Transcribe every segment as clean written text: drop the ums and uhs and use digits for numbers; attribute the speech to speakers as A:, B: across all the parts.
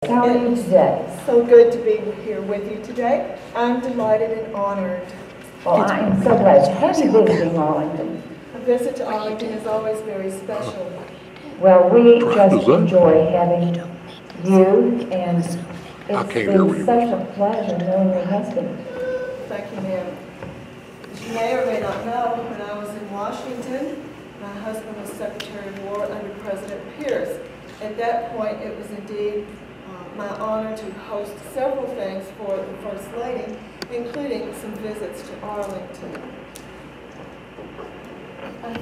A: How are you today?
B: So good to be here with you today. I'm delighted and honored.
A: Well, I am so glad to have you visiting Arlington.
B: A visit to Arlington is always very special.
A: Well, we just enjoy having you, and it's been such a pleasure knowing your husband.
B: Thank you, ma'am. As you may or may not know, when I was in Washington, my husband was Secretary of War under President Pierce. At that point, it was indeed my honor to host several things for the First Lady, including some visits to Arlington. I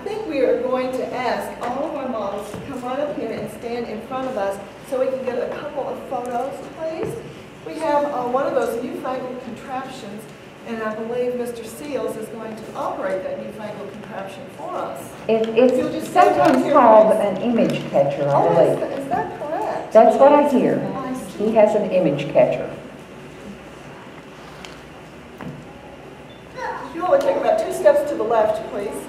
B: think we are going to ask all of our models to come right up here and stand in front of us so we can get a couple of photos, please. We have one of those newfangled contraptions, and I believe Mr. Seals is going to operate that newfangled contraption for us.
A: It's sometimes called an image catcher, I believe.
B: Is that correct?
A: That's what I hear.
B: I see.
A: He has an image catcher.
B: You only take about 2 steps to the left, please.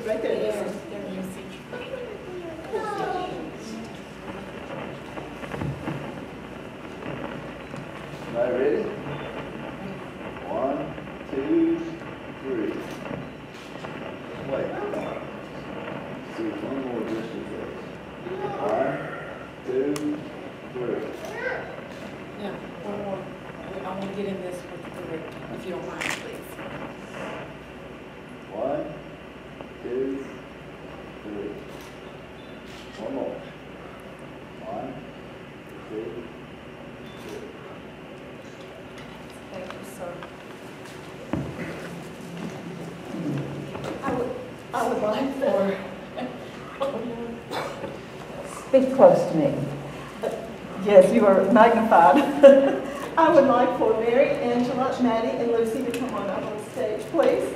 B: Right there, yes.
C: Everybody ready? 1, 2, 3. Wait. See, one more just in case. 1, 2, 3.
D: Yeah, one more. I want to get in this with the, if you don't mind, please.
C: 1, 2, 3. One more. 1, 2, 3.
B: Thank you, sir. I would like for...
A: Speak close to me.
B: Yes, you are magnified. I would like for Mary, Angela, Maddie, and Lucy to come on up on stage, please.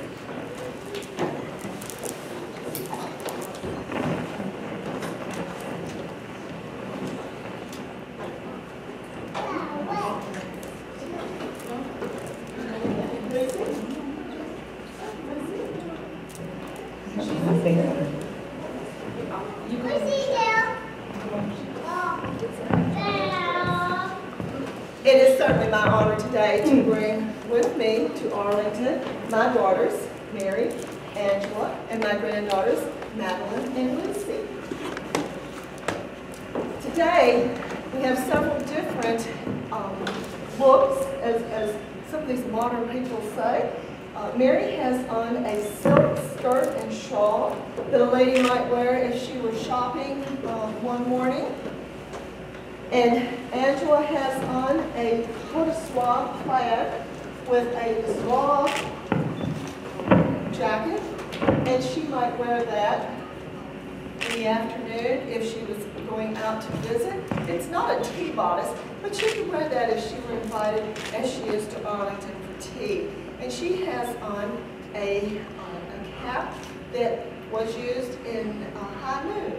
B: It is certainly my honor today to bring with me to Arlington my daughters, Mary, Angela, and my granddaughters, Madeline and Lucy. Today, we have several different looks, as some of these modern people say. Mary has on a silk skirt and shawl that a lady might wear if she were shopping one morning. And Angela has on a Photoshoot plaid with a straw jacket, and she might wear that in the afternoon if she was going out to visit. It's not a tea bodice, but she could wear that if she were invited, as she is, to Arlington for tea. And she has on a cap that was used in High Noon.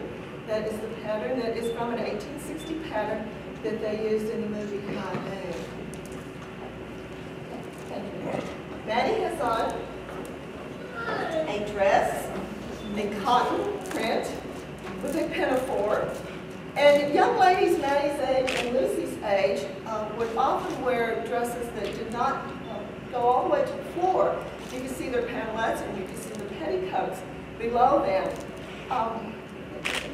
B: That is the pattern that is from an 1860 pattern that they used in the movie High Noon. Thank you. Maddie has on a dress, a cotton print with a pinafore. And young ladies Maddie's age and Lucy's age would often wear dresses that did not go all the way to the floor. You can see their pantalettes and you can see the petticoats below them.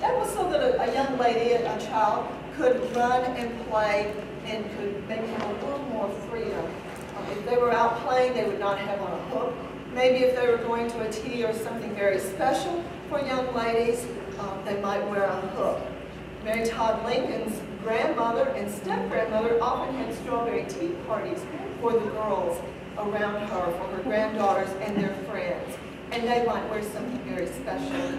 B: That was so that a young lady, a child, could run and play and could maybe have a little more freedom. If they were out playing, they would not have on a hook. Maybe if they were going to a tea or something very special for young ladies, they might wear a hook. Mary Todd Lincoln's grandmother and step-grandmother often had strawberry tea parties for the girls around her, for her granddaughters and their friends. And they might wear something very special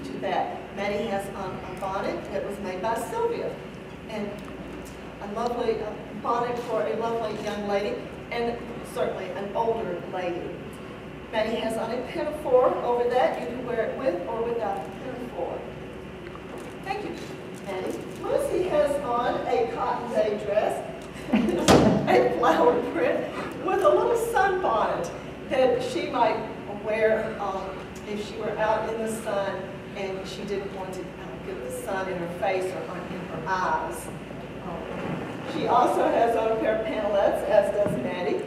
B: to that. Maddie has on a bonnet that was made by Sylvia. And a lovely bonnet for a lovely young lady, and certainly an older lady. Maddie has on a pinafore over that. You can wear it with or without the pinafore. Thank you. Maddie. Lucy has on a cotton day dress, a flower print, with a little sunbonnet that she might wear if she were out in the sun and she didn't want to get the sun in her face or in her eyes. She also has on a pair of pantalettes, as does Maddie.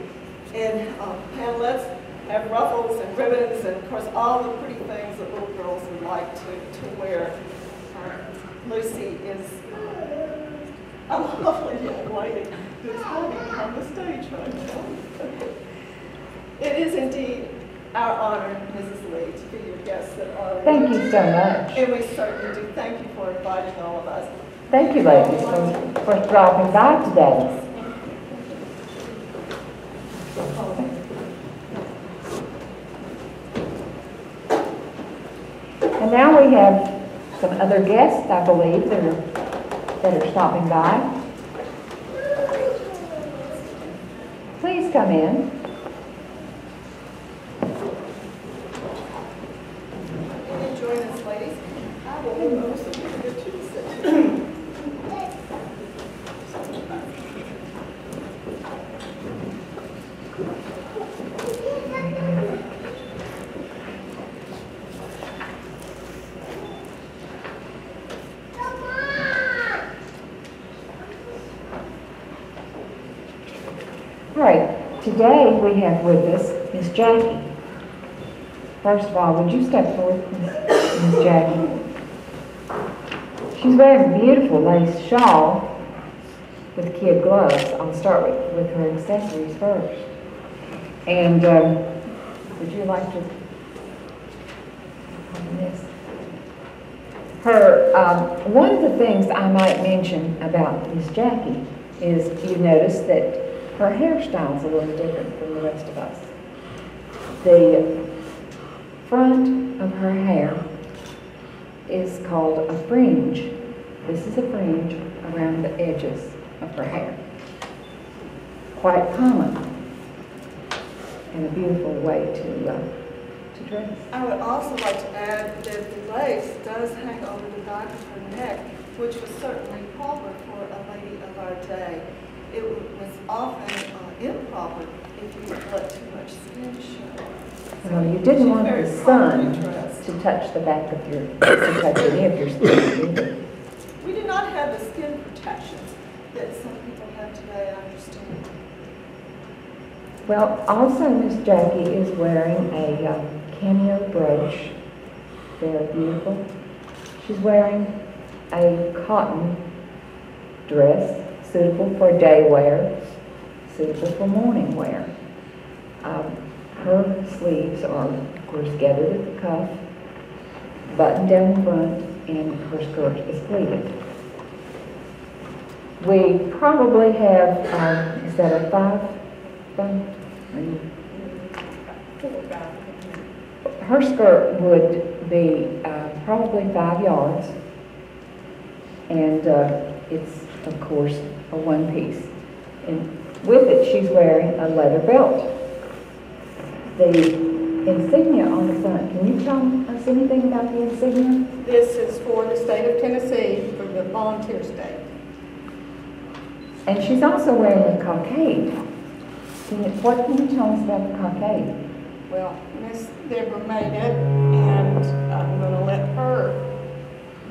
B: And pantalettes have ruffles and ribbons and, of course, all the pretty things that little girls would like to wear. Lucy is a lovely young lady who's hiding on the stage right now. It is indeed our honor, Mrs. Lee, to be your guest at our
A: Thank you so much.
B: And we certainly do. Thank you for inviting all of us.
A: Thank you, ladies, for dropping by today. And now we have some other guests, I believe, that are stopping by. Please come in.
B: Join us, ladies. I will move so we can get you to sit.
A: All right, today we have with us Miss Jackie. First of all, would you step forward, Miss Jackie? She's wearing a beautiful lace shawl with kid gloves. I'll start with her accessories first. And would you like to open this? One of the things I might mention about Miss Jackie is you notice that her hairstyle's a little different from the rest of us. The front of her hair is called a fringe. This is a fringe around the edges of her hair. Quite common and a beautiful way to dress.
B: I would also like to add that the lace does hang over the back of her neck, which was certainly proper for a lady of our day. It was often improper if you let too much skin show.
A: Well, you didn't want the sun to touch the back of your, to touch any of your skin, did you?
B: We do not have the skin protections that some people have today, I understand.
A: Well, also Miss Jackie is wearing a cameo brooch. Very beautiful. She's wearing a cotton dress, suitable for day wear, suitable for morning wear. Her sleeves are, of course, gathered at the cuff, buttoned down the front, and her skirt is pleated. We probably have, is that a 5? Her skirt would be probably 5 yards, and it's, of course, a one piece. And with it, she's wearing a leather belt. The insignia on the front, can you tell us anything about the insignia?
E: This is for the state of Tennessee, for the volunteer state.
A: And she's also wearing a cockade. What can you tell us about the cockade?
E: Well, Miss Deborah made it, and I'm going to let her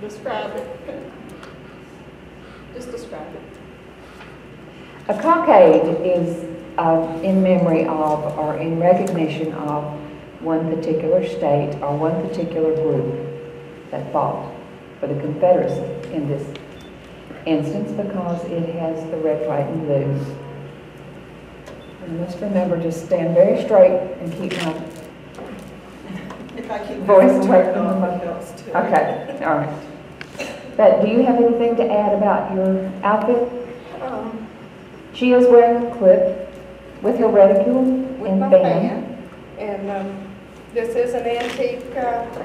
E: describe it. Just describe it.
A: A cockade is in memory of or in recognition of one particular state or one particular group that fought for the Confederacy in this instance because it has the red, white, and blues. And let's remember to stand very straight and keep my
B: If I keep
A: voice away from the
B: on,
A: mic.
B: it helps too.
A: Okay, all right. But do you have anything to add about your outfit? She is wearing a clip with her reticule
E: With
A: and
E: my
A: band.
E: And this is an antique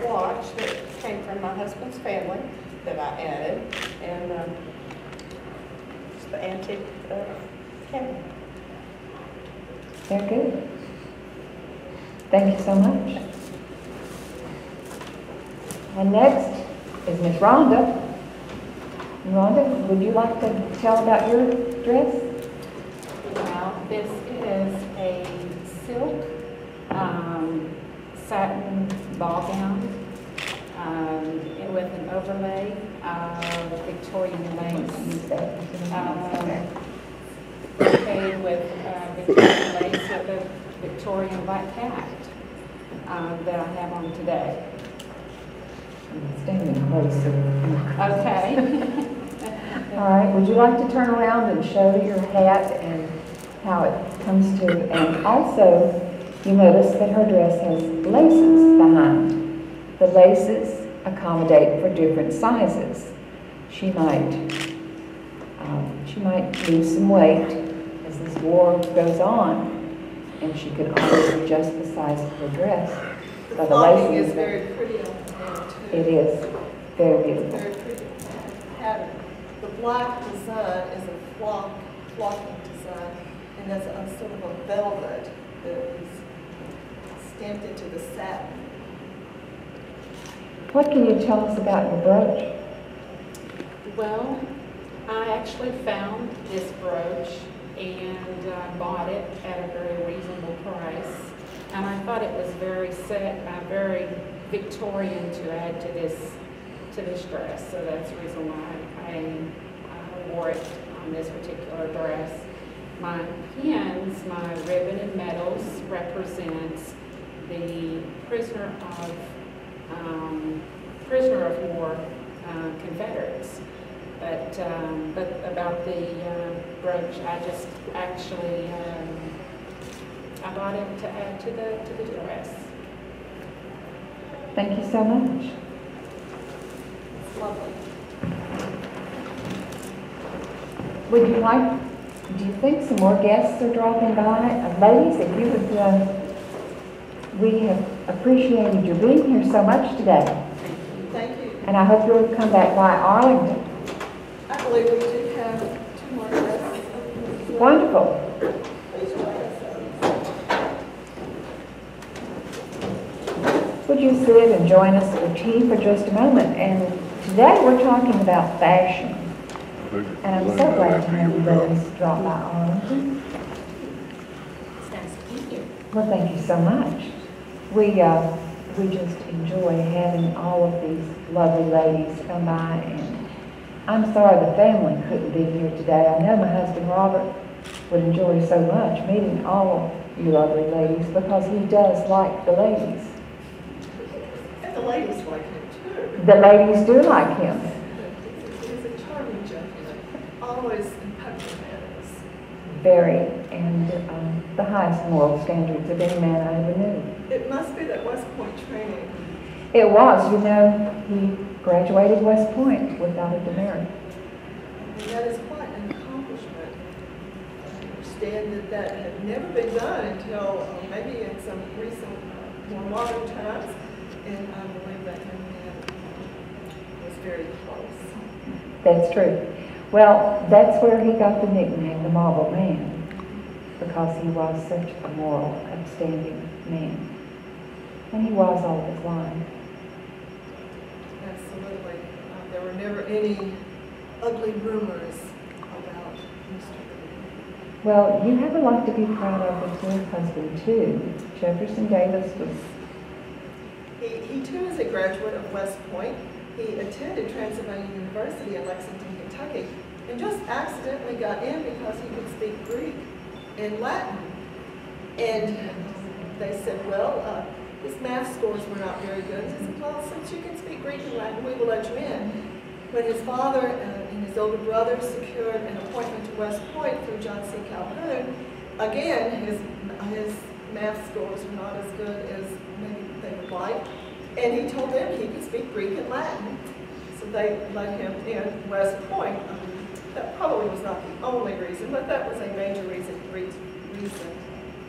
E: watch that came from my husband's family that I added, and it's the antique camera.
A: Very good. Thank you so much. And next is Miss Rhonda. Rhonda, would you like to tell about your dress?
D: Well, this is a silk satin ball gown with an overlay of Victorian lace. Brocade with Victorian lace with a Victorian black cat that I have on today.
A: Standing closer.
D: Okay.
A: All right, would you like to turn around and show your hat and how it comes to, and also you notice that her dress has laces behind. The laces accommodate for different sizes. She might lose some weight as this war goes on, and she can always adjust the size of her dress.
B: The flocking is very pretty on the hand too.
A: It is very beautiful.
B: Very pretty pattern. The black design is a flocking design, and that's a sort of a velvet that is stamped into the satin.
A: What can you tell us about your brooch?
D: Well, I actually found this brooch and bought it at a very reasonable price. And I thought it was very Victorian to add to this dress. So that's the reason why I wore it on this particular dress. My pins, my ribbon and medals represents the prisoner of war Confederates. But about the brooch, I just actually I bought it to add to the dress.
A: Thank you so much.
B: It's lovely.
A: Would you like, do you think some more guests are dropping by? Ladies, if you would, we have appreciated your being here so much today.
B: Thank you.
A: And I hope you'll come back by Arlington.
B: I believe we do have 2 more dresses.
A: Wonderful.
B: Please join us.
A: Would you sit and join us for tea for just a moment? And today we're talking about fashion. And I'm so glad to have you ladies drop by Arlington.
D: It's nice to meet you.
A: Well, thank you so much. We just enjoy having all of these lovely ladies come by, and I'm sorry the family couldn't be here today. I know my husband Robert would enjoy so much meeting all of you lovely ladies because he does like the ladies.
B: And the ladies like him too.
A: The ladies do like him.
B: He's a charming gentleman, always impeccable manners.
A: Very, and the highest moral standards of any man I ever knew.
B: It must be that West Point training.
A: It was, you know, he graduated West Point without a demerit.
B: And that is quite an accomplishment. I understand that had never been done until maybe in some recent, more modern times. And I believe that young man was very close.
A: That's true. Well, that's where he got the nickname, the Marble Man, because he was such a moral, upstanding man. And he was all his life.
B: Absolutely. There were never any ugly rumors about Mr. Lee.
A: Well, you have a lot to be proud of with your husband, too. Jefferson Davis was...
B: He too is a graduate of West Point. He attended Transylvania University in Lexington, Kentucky, and just accidentally got in because he could speak Greek and Latin. And they said, well, his math scores were not very good. He said, well, since you can speak Greek and Latin, we will let you in. When his father and his older brother secured an appointment to West Point through John C. Calhoun, again, his math scores were not as good as maybe they would like. And he told them he could speak Greek and Latin. So they let him in West Point. That probably was not the only reason, but that was a major reason.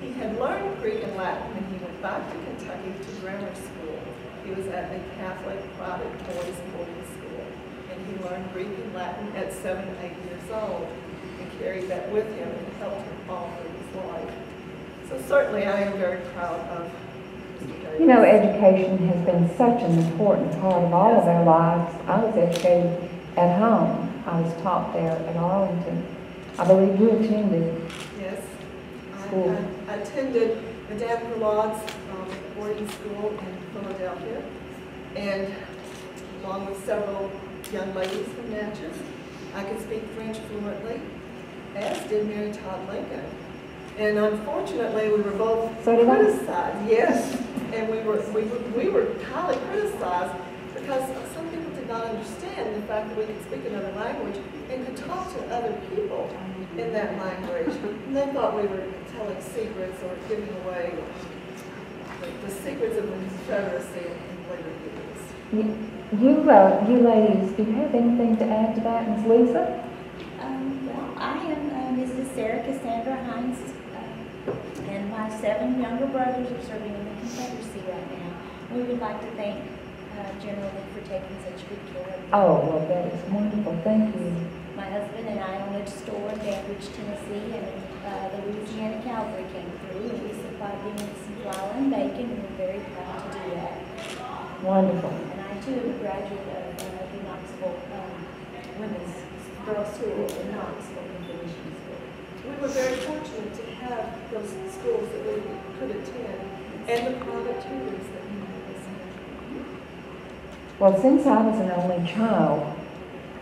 B: He had learned Greek and Latin when he went back to Kentucky to grammar school. He was at a Catholic private boys' boarding school. And he learned Greek and Latin at 7 or 8 years old and carried that with him and helped him all through his life. So certainly I am very proud of Mr. Davis.
A: You know, education has been such an important part of all of our lives. I was educated at home. I was taught there at Arlington. I believe you attended.
B: Yes.
A: School.
B: I attended Madame Perlaud's boarding school in Philadelphia, and along with several young ladies from Natchez, I could speak French fluently, as did Mary Todd Lincoln. And unfortunately, we were both
A: So did I.
B: criticized. Yes, and we were highly criticized because some people did not understand the fact that we could speak another language and could talk to other people in that language. And they thought we were telling secrets or giving away the secrets of the Confederacy in later years.
A: You ladies, do you have anything to add to that, Ms. Lisa?
F: Well, I am Mrs. Sarah Cassandra Hines, and my 7 younger brothers are serving in the Confederacy right now. We would like to thank General Lee for taking such good care of them.
A: Oh, well, that is wonderful. Thank you.
F: My husband and I own a store in Bainbridge, Tennessee, and the Louisiana Cavalry came through, and we supplied them with some flour and bacon, and we're very proud to do that.
A: Wonderful.
F: And I, too, am a graduate of the Knoxville Women's Girls School in Knoxville, Finishing School.
B: We were very fortunate to have those schools that we could attend and the private tutors that we had this year.
A: Well, since I was an only child,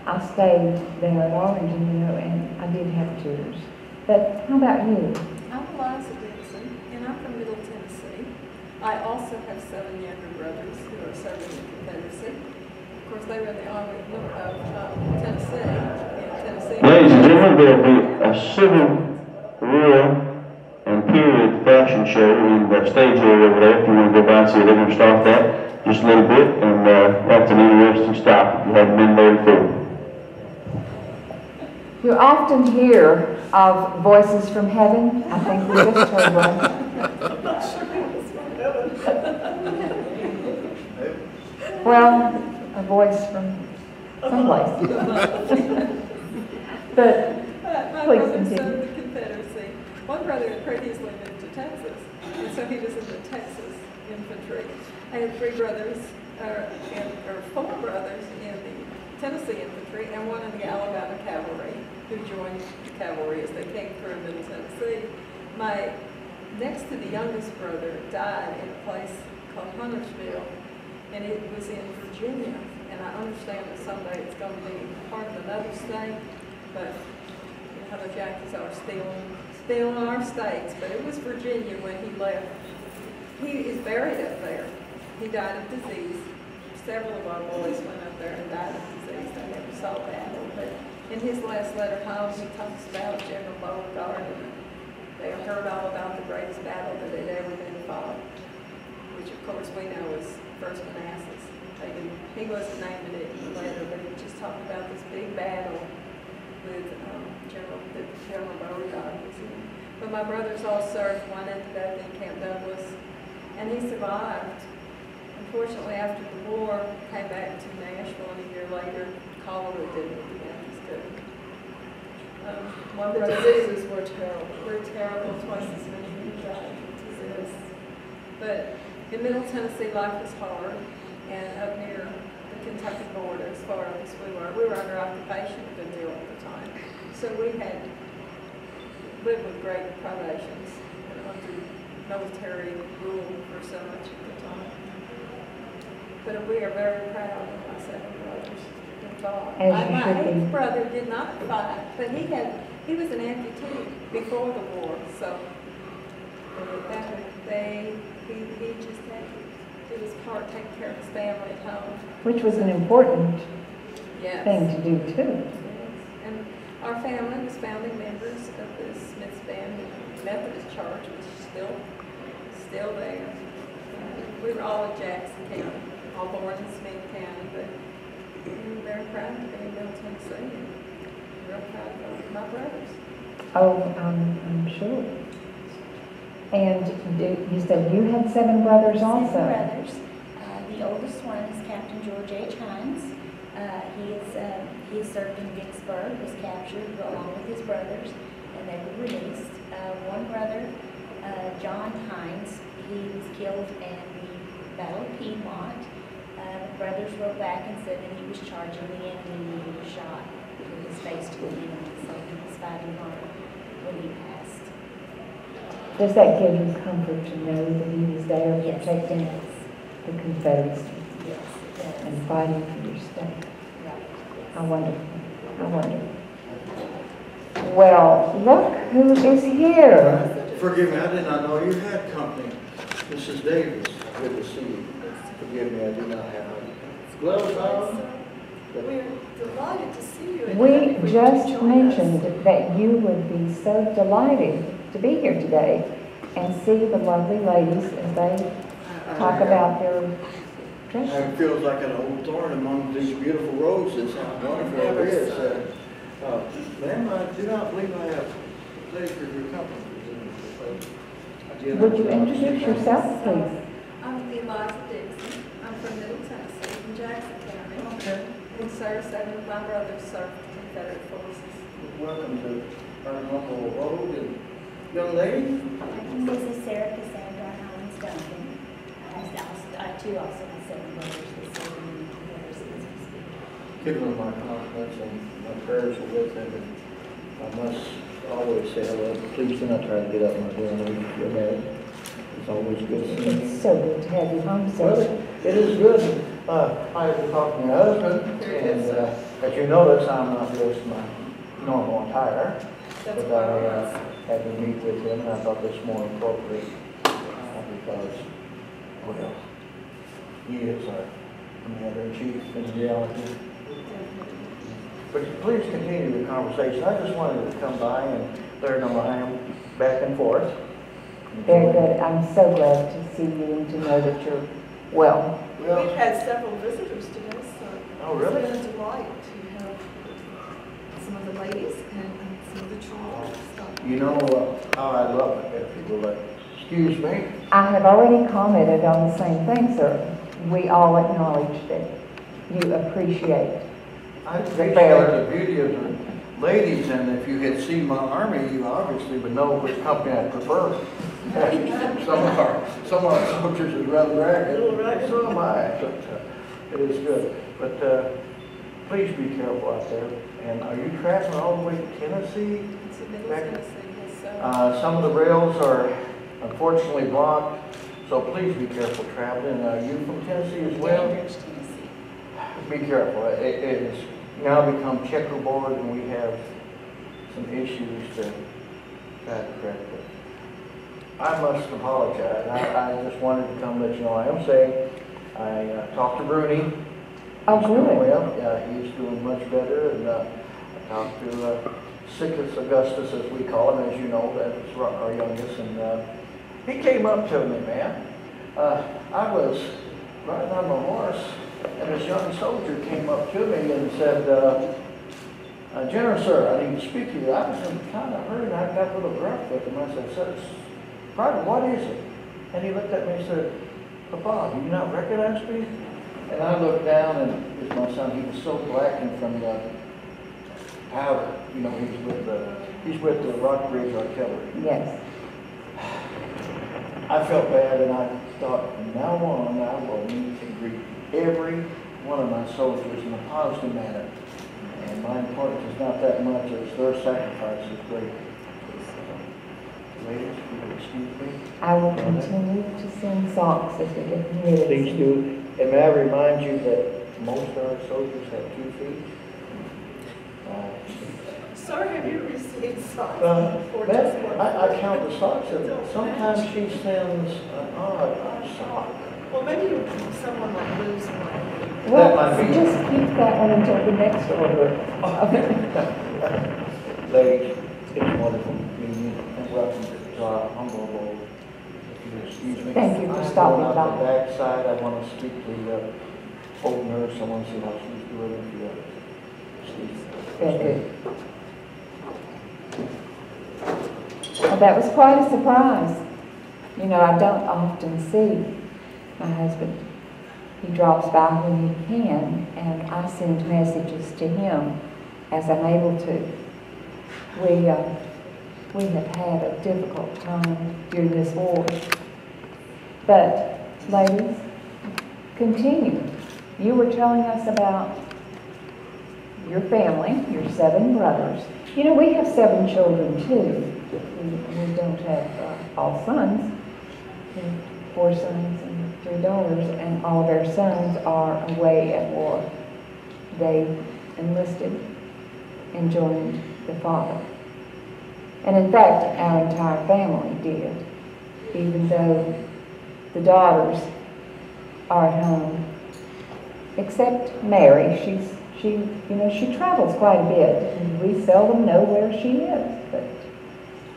A: I stayed there at Arlington, and I did have tutors. But how about you?
E: I'm Eliza Dixon, and I'm from Middle Tennessee. I also have 7 younger brothers who are serving in the Confederacy. Of course, they were in the Army of Tennessee.
G: Ladies and gentlemen, there will be a Civil War and period fashion show in the stage area over there. If you want to go by and see, they're going to start that just a little bit, and that's an interesting stop if you haven't been there before.
A: You often hear of voices from heaven. I think we just heard one.
B: I'm not sure it was from heaven.
A: Well, a voice from someplace. But
E: My
A: please
E: brother
A: continue.
E: served the Confederacy. One brother had previously moved to Texas, and so he was in the Texas infantry. I had 4 brothers in the Tennessee infantry, and one in the Alabama cavalry, who joined the cavalry as they came through Middle Tennessee. My next to the youngest brother died in a place called Huntersville, and it was in Virginia. And I understand that someday it's going to be part of another state, but you know how the Yankees are still in our states. But it was Virginia when he left. He is buried up there. He died of disease. Several of our boys went up there and died of disease. They never saw that. But in his last letter home, he talks about General Beauregard, and they heard all about the greatest battle that had ever been fought, which of course we know was First Manassas. He wasn't naming it in the letter, but he just talked about this big battle with General Beauregard was in. But my brothers all served. One ended up in Camp Douglas, and he survived. Unfortunately, after the war, came back to Nashville, and a year later, cholera did what the Yankees couldn't.
B: The diseases were terrible.
E: We're terrible, twice as many people died of disease. But in Middle Tennessee, life was hard, and up near the Kentucky border, as far up as we were under occupation a good deal at the time. So we had lived with great privations and under military rule for so much of the time. But we are very proud of my 7 brothers who fought.
A: As you
E: My
A: should be.
E: 8th brother did not fight, but he was an amputee before the war, so he just had to do his part, take care of his family at home.
A: Which was an important
E: Yes.
A: thing to do too.
E: Yes. And our family was founding members of the Smith's Band Methodist Church, which is still there. We were all in Jackson County, all born in Smith County, but we were very proud to be in Middle Tennessee, and real proud of my brothers.
A: Oh, I'm sure. And you said you had 7 brothers also?
F: 7 brothers. The oldest one is Captain George H. Hines. He served in Vicksburg, was captured along with his brothers, and they were released. One brother, John Hines, he was killed in the Battle of Piedmont. The brothers wrote back and said that he was charging the enemy and he was shot. put his face to the enemy, so he was fighting hard when he passed.
A: Does that give you comfort to know that he was there
F: Yes, it
A: protecting
F: does.
A: the Confederacy
F: Yes, it does.
A: and fighting for your state?
F: Right.
A: How wonderful. How wonderful. Well, look who is here.
C: Forgive me, I did not know you had company. Mrs. Davis, good to see you. Forgive me, I do not have my gloves on.
B: We're delighted to see you. and
A: We
B: happy for you to
A: just
B: join us.
A: mentioned that you would be so delighted to be here today and see the lovely ladies as they talk about their dresses.
C: It feels like an old thorn among these beautiful roses. How wonderful it is. Ma'am, I do not believe I have played for your company.
A: Would you introduce yourself, please?
H: I'm Eliza Dixon. I'm from Middle Tennessee, from Jackson County.
C: Okay.
H: And served, and my brother served the Confederate forces.
C: Welcome to our humble road. And young lady?
F: This is Sarah Cassandra Hines Duncan. I too also have 7 brothers that serve in the Confederacy as we speak.
C: Give them my compliments and my prayers are with them. And I must always say hello. Please do not try to get up my damn age if you're married. It's always good to see you.
A: It's so good to have you home,
C: Well,
A: so
C: it is good. I have talked to my husband, and as you notice, I'm not just my normal attire,
H: That's
C: but
H: why
C: I had to meet with him, and I thought this more appropriate because, well, he is our commander-in-chief in reality. But please continue the conversation. I just wanted to come by and let her know I am back and forth.
A: very good. I'm so glad to see you and to know that you're well.
C: Well,
B: We've had several visitors today, so
C: oh, really?
B: it's been a delight to have some of the ladies and some of the children stop.
C: You know how I love it if people like, excuse me.
A: I have already commented on the same thing, sir. We all acknowledge that you appreciate.
C: I appreciate the beauty of the ladies, and if you had seen my army, you obviously would know which company I prefer. some of our soldiers would rather ragged, so am I. But, it is good. But please be careful out there. And are you traveling all the way to Tennessee?
H: It's in Middle
C: Back-
H: Tennessee, yes, sir.
C: Some of the rails are unfortunately blocked, so please be careful traveling. Are you from Tennessee as well?
F: Dandridge, Tennessee.
C: Be careful. It has now become checkerboard, and we have some issues to try to correct it. I must apologize. I just wanted to come let you know I am safe. I talked to Bruni.
A: Oh,
C: He's doing
A: good.
C: well. Yeah, he's doing much better. And I talked to Siccus Augustus, as we call him, as you know, that's our youngest. And he came up to me, man. I was riding on my horse, and this young soldier came up to me and said, General, sir, I need to speak to you. I was in kind of hurry, and I got a little gruff with him. I said, sir, Private, what is it? And he looked at me and said, Papa, do you not recognize me? And I looked down, and it's my son. He was so blackened from the powder. You know, he's with the Rockbridge Artillery.
A: Yes.
C: I felt bad, and I thought, from now on, I will need to greet every one of my soldiers in a positive manner. And my importance is not that much as their sacrifice is great. Ladies, if you would excuse me.
A: I will continue to send socks as we get near.
C: Please do. And may I remind you that most of our soldiers have 2 feet?
B: Sir, have you received socks or just
C: Beth,
B: one?
C: I count the socks, and sometimes she sends an odd sock.
B: Well, maybe someone might lose one.
A: Well,
C: That might be-
A: just keep that one until the next order.
C: Ladies, it's wonderful meeting you, and welcome to our humble abode. If you excuse me.
A: Thank you for stopping
C: I'm going out
A: by.
C: the back side. I want to speak to the old nurse. I want to see how she's doing. If you excuse me.
A: Very good. Well, that was quite a surprise. You know, I don't often see my husband. He drops by when he can, and I send messages to him as I'm able to. We have had a difficult time during this war. But, ladies, continue. You were telling us about your family, your 7 brothers. You know, we have 7 children too. We don't have all sons. We have 4 sons and 3 daughters, and all of our sons are away at war. They enlisted and joined the father. And in fact, our entire family did, even though the daughters are at home, except Mary. She travels quite a bit, and we seldom know where she is, but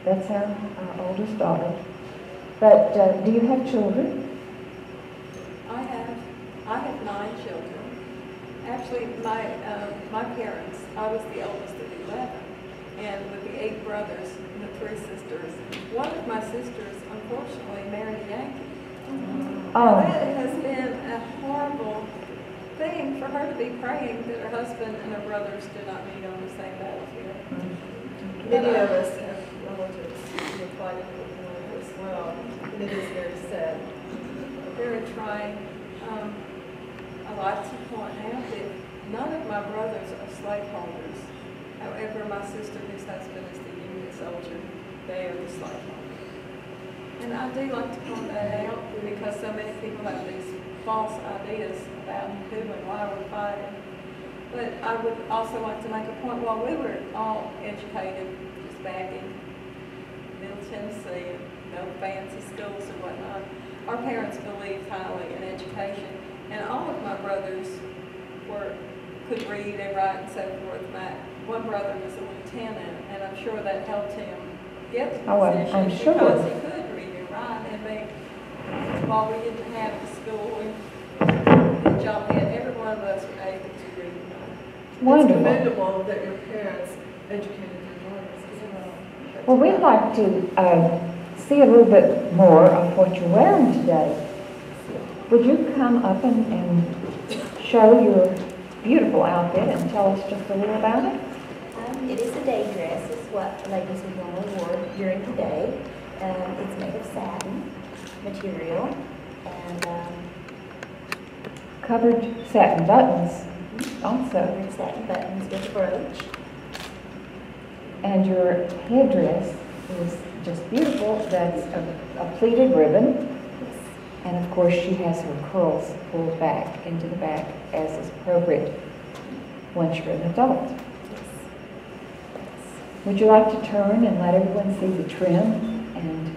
A: that's our oldest daughter. But do you have children?
H: I have 9 children. Actually, my parents, I was the oldest of 11, and with the 8 brothers and the 3 sisters, one of my sisters unfortunately married a Yankee.
A: Oh.
H: That has been a horrible thing for her to be praying that her husband and her brothers do not meet on the same battlefield.
B: Many of us have relatives who are fighting with war as well, and it is very sad.
H: Very trying. I like to point out that none of my brothers are slaveholders. However, my sister, whose husband is the Union soldier, they are the slaveholders. And I do like to point that out because so many people have these false ideas about who and why we're fighting. But I would also like to make a point, while we were all educated just back in Middle Tennessee, no fancy schools or whatnot, our parents believed highly in education. And all of my brothers could read and write and so forth. One brother was a lieutenant, and I'm sure that helped him get the position
A: I'm sure.
H: Because he could read and write. And while we didn't have the schooling that y'all had, every one of us were able to read and write.
A: Wonderful.
B: It's commendable that your parents educated your daughters as well.
A: Well, we'd like to see a little bit more of what you're wearing today. Would you come up and show your beautiful outfit and tell us just a little about it?
F: It is a day dress. It's what ladies would normally wear during the day. It's made of satin material and
A: Covered satin buttons also.
F: covered satin buttons with a brooch.
A: And your headdress is just beautiful. That's a pleated ribbon. And of course, she has her curls pulled back into the back as is appropriate once you're an adult. Would you like to turn and let everyone see the trim? And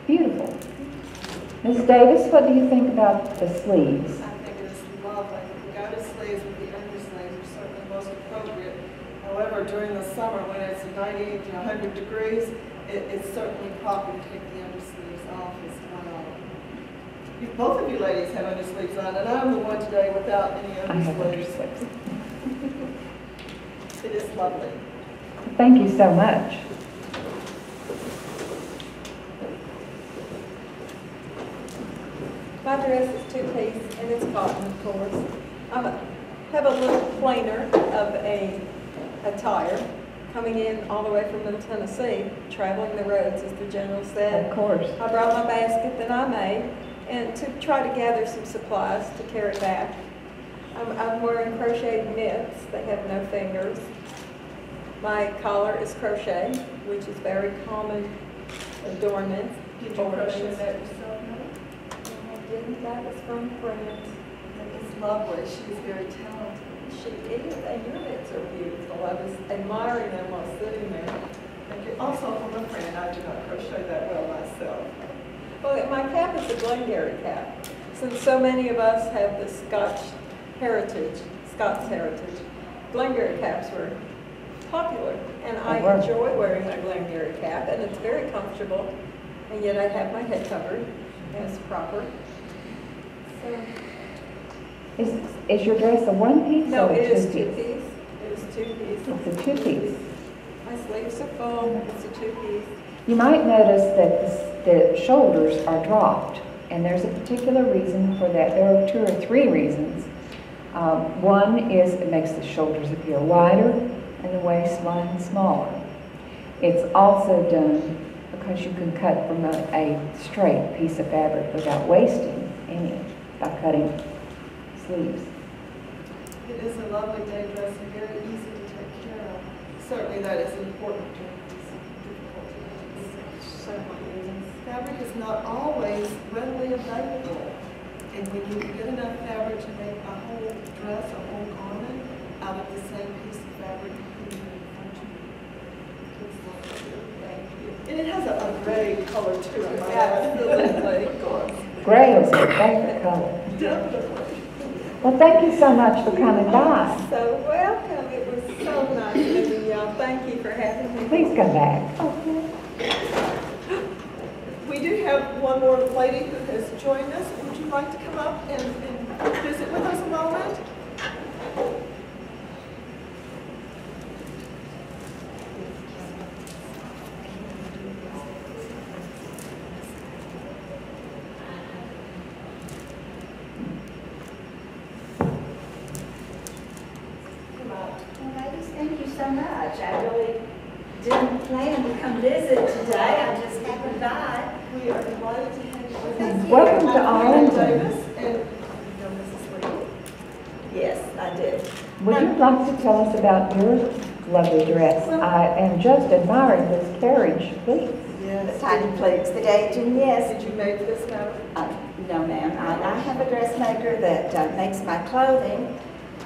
A: beautiful. Ms. Davis, what do you think about the sleeves?
B: I think it's lovely. The garter sleeves with the undersleeves are certainly most appropriate. However, during the summer when it's 90 to 100 degrees, it's certainly proper to take the undersleeves off as well. Both of you ladies have undersleeves on, and I'm the one today without any
A: I have
B: undersleeves.
A: undersleeves.
B: It is lovely.
A: Thank you so much.
H: My dress is 2-piece, and it's cotton, of course. I have a little plainer of a attire coming in all the way from Middle Tennessee, traveling the roads, as the general said.
A: Of course.
H: I brought my basket that I made, and to try to gather some supplies to carry back. I'm wearing crocheted mitts. They have no fingers. My collar is crochet, which is very common adornment.
B: Did you crochet that yourself, Mother?
H: I didn't. That was from a friend.
B: It's lovely. She's very talented.
H: She is, and your mitts are beautiful. I was admiring them while sitting there.
B: Thank you. Also from a friend, I do not crochet that well myself.
H: Well, my cap is a Glengarry cap. Since so many of us have the Scots heritage, Glengarry caps were popular, and I enjoy wearing my Glengarry cap, and it's very comfortable, and yet I have my head covered as proper. So,
A: Is your dress a one-piece
H: no,
A: or a
H: it is
A: two-piece?
H: 2-piece. It is 2-piece.
A: It's a two-piece.
H: My sleeves are full. It's a 2-piece.
A: You might notice that the shoulders are dropped, and there's a particular reason for that. There are 2 or 3 reasons. One is it makes the shoulders appear wider and the waistline smaller. It's also done because you can cut from a straight piece of fabric without wasting any by cutting sleeves.
B: It is a lovely day dress and very easy to take care of. Certainly that is important during these difficult times.
E: Certainly.
B: Fabric is not always readily available. And when you get enough fabric to make a whole dress, a whole garment out of the same piece of fabric, you can and it has a gray color too.
H: Absolutely.
A: Gray is my favorite color.
B: Definitely.
A: Well, thank you so much for coming by.
H: So welcome. It was so nice meeting y'all. Thank you for having me.
A: Please come back.
B: We do have one more lady who has joined us. Would you like to come up and visit with us a moment?
I: Ladies, thank you so much. I really didn't plan to come visit today. I just happened by.
B: We are delighted to have you with us.
I: Thank you.
A: Welcome to
B: I'm
A: Arlington.
B: Davis, and you know Mrs. Lee.
I: Yes, I did.
A: Would you like to tell us about your lovely dress? I am just admiring this carriage, please.
I: The
B: Yes.
I: tiny pleats, the gauging, yes.
B: Did you make this now?
I: No, ma'am. I have a dressmaker that makes my clothing,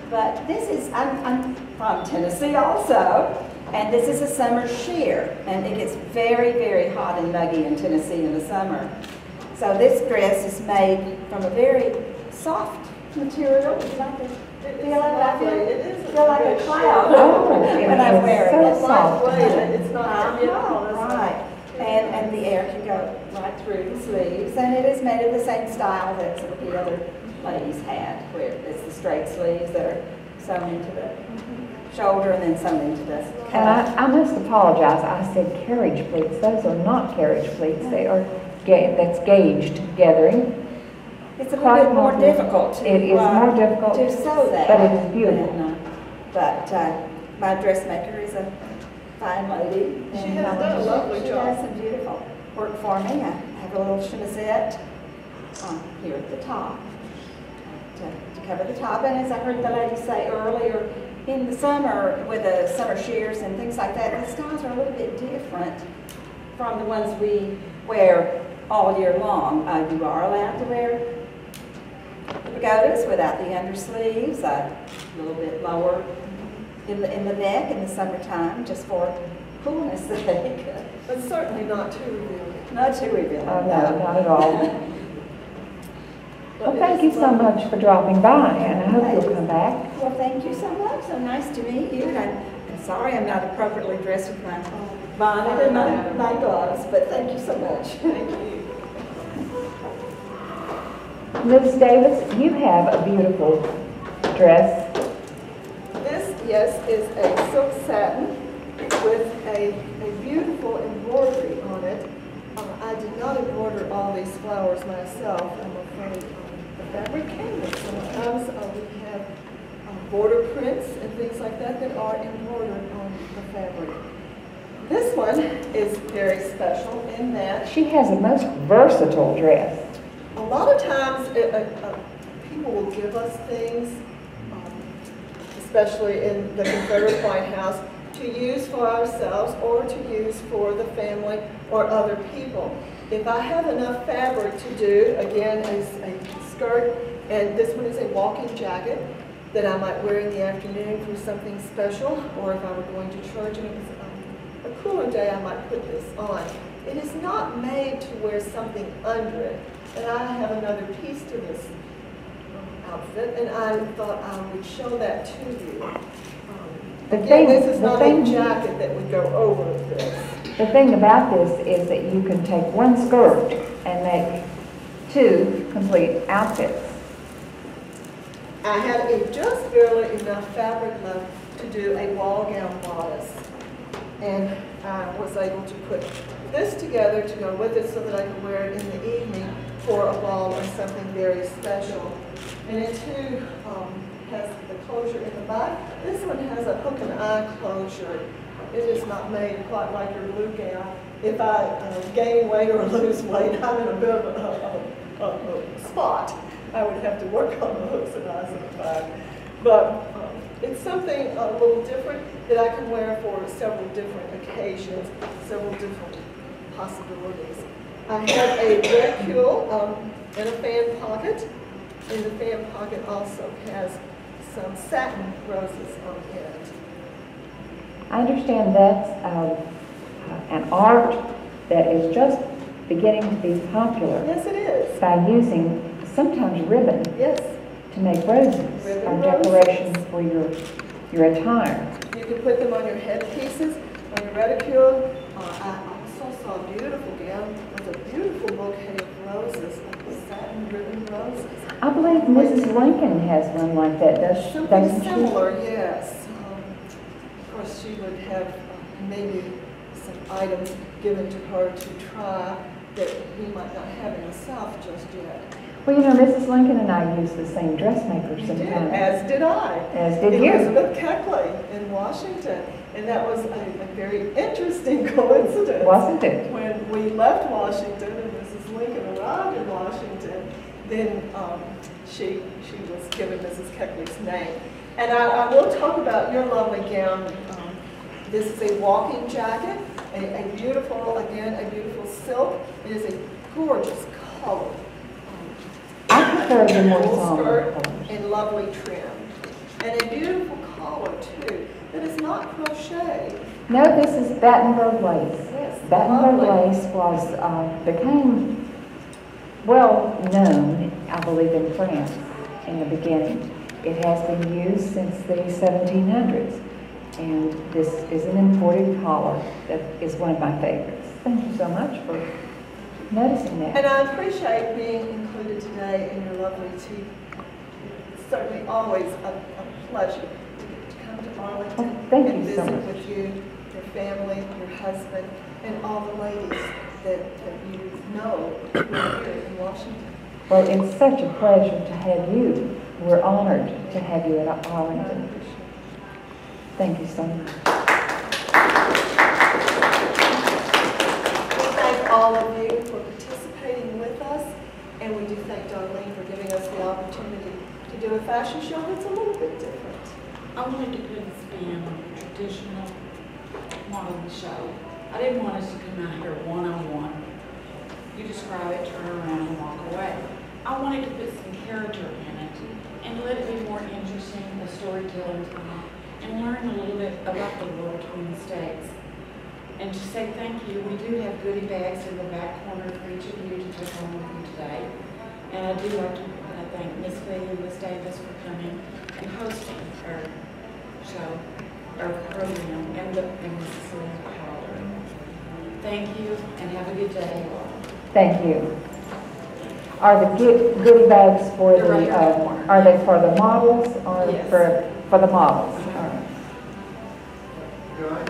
I: but this is, I'm from Tennessee also, and this is a summer sheer, and it gets very, very hot and muggy in Tennessee in the summer. So this dress is made from a very soft material. Would you like to feel it? I feel like a cloud
A: Oh,
I: when I'm wearing
A: so
I: it.
A: soft.
B: It's not
I: Right. And the air can go right through the sleeves, and it is made of the same style that some of the other ladies had, where it's the straight sleeves that are sewn into the shoulder and then sewn into the
A: And
I: cuff.
A: I must apologize, I said carriage pleats. Those are not carriage pleats. They are, that's gauged gathering.
I: It's a little bit more difficult to
A: It is more difficult,
I: to sew that.
A: but it is beautiful.
I: But my dressmaker is a fine lady.
B: She
I: and,
B: has done a lovely
I: she
B: job.
I: does some beautiful work for me. I have a little chemisette here at the top to cover the top. And as I heard the lady say earlier, in the summer, with the summer shears and things like that, the styles are a little bit different from the ones we wear all year long. You are allowed to wear pagodas without the undersleeves, a little bit lower in the neck in the summertime, just for coolness sake.
B: But certainly not too revealing.
I: Not too revealing.
A: Oh, no, not at all. Well, thank you so much for dropping by, and I hope you'll come back.
I: Well, thank you so much. So nice to meet you. And I'm sorry I'm not appropriately dressed with my bonnet and my gloves, but thank you so much.
B: Thank you.
A: Ms. Davis, you have a beautiful dress.
B: This, yes, is a silk satin with a beautiful embroidery on it. I did not embroider all these flowers myself, I'm afraid. The fabric came with sometimes we have border prints and things like that that are embroidered on the fabric. This one is very special in that
A: She has a most versatile dress.
B: a lot of times people will give us things, especially in the Confederate White House, to use for ourselves or to use for the family or other people. If I have enough fabric to do, again, a skirt, and this one is a walking jacket that I might wear in the afternoon for something special, or if I were going to church and it was a cooler day, I might put this on. It is not made to wear something under it. And I have another piece to this outfit, and I thought I would show that to you. Again, this is not a jacket that would go over this.
A: The thing about this is that you can take one skirt and make two complete outfits.
B: I had just barely enough fabric left to do a ball gown bodice. And I was able to put this together to go with it so that I could wear it in the evening for a ball or something very special. And it too has the closure in the back. This one has a hook and eye closure. It is not made quite like your blue gown. If I gain weight or lose weight, I'm in a bit of a spot. I would have to work on the hooks and eyes in the back. But it's something a little different that I can wear for several different occasions, several different possibilities. I have a reticule and a fan pocket, and the fan pocket also has some satin roses on it.
A: I understand that's an art that is just beginning to be popular
B: Yes, it is.
A: by using sometimes ribbon
B: Yes.
A: to make roses
B: Ribbon
A: or
B: roses.
A: decoration for your attire.
B: You can put them on your headpieces, on your reticule. I also saw a beautiful gown with a beautiful bouquet of roses, satin ribbon roses.
A: I believe Mrs. Lincoln has one like that,
B: Something
A: doesn't she?
B: similar, yes. Of course, she would have maybe some items given to her to try that we might not have in the South just yet.
A: Well, you know, Mrs. Lincoln and I use the same dressmaker
B: You did,
A: sometimes.
B: as did I.
A: As did you.
B: Elizabeth Keckley in Washington. And that was a very interesting coincidence.
A: Wasn't it?
B: When we left Washington and Mrs. Lincoln arrived in Washington, then she was given Mrs. Keckley's name. And I will talk about your lovely gown. This is a walking jacket, a beautiful, again, a beautiful silk. It is a gorgeous color.
A: I prefer the more
B: Full
A: somber
B: skirt
A: colors.
B: and lovely trim. And a beautiful collar, too, that is not crochet.
A: No, this is Battenberg lace.
B: Yes,
A: Battenberg
B: lovely.
A: lace became well known, I believe, in France in the beginning. It has been used since the 1700s. And this is an imported collar that is one of my favorites. Thank you so much for noticing that.
B: And I appreciate being included today in your lovely tea. It's certainly always a pleasure to come to Arlington
A: Oh, thank
B: and
A: you so
B: visit
A: much.
B: with you, your family, your husband, and all the ladies that you know who are here in Washington.
A: Well, it's such a pleasure to have you. We're honored to have you at Arlington. Thank you so much.
B: We thank all of you for participating with us, and we do thank Darlene for giving us the opportunity to do a fashion show that's a little bit different.
J: I wanted to put a spin on the traditional modeling show. I didn't want us to come out here one-on-one. You describe it, turn around, and walk away. I wanted to put some character in it and let it be more interesting, a storytelling time, and learn a little bit about the world between the states. And to say thank you, we do have goodie bags in the back corner for each of you to take home with you today. And I do like to thank Miss Lee and Miss Davis for coming and hosting our show, our program, and Mrs. Lee Powder. Thank you, and have a good day.
A: Thank you. Are the goodie bags for
J: They're right here in the corner.
A: are they for the models or
J: Yes.
A: for the models? All right.